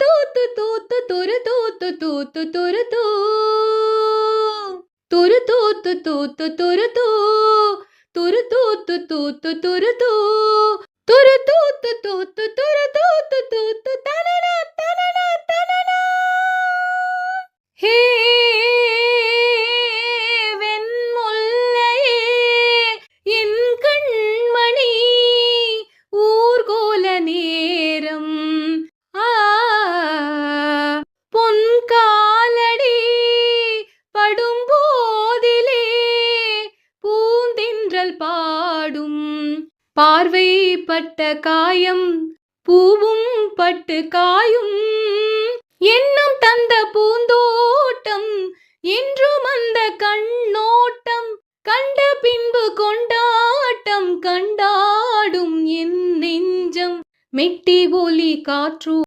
தூத்து தூத்து துரு தூத்து தூத்து துரு தூ துரு தூத்து தூத்து துரு தூ துரு தூத்து தூத்து துரு தூ துரு தூத்து தூத்து துரு தூத்து தூத்து தனனா தனனா தனனா. ஹே வெண்முல்லையே என் கண்மணி ஊர்கோல நேரம் பொன்காலடி படும்போதிலே பூந்தென்றல் பாடும் பார்வைப்பட்ட காயம் பூவும் பட்டு காயும் எண்ணம் தந்த பூந்தோட்டம் என்றும் அந்த கண்ணோட்டம் கண்ட பின்பு கொண்டாட்டம் கண்டாடும் என் நெஞ்சம் மெட்டி ஒலி காற்று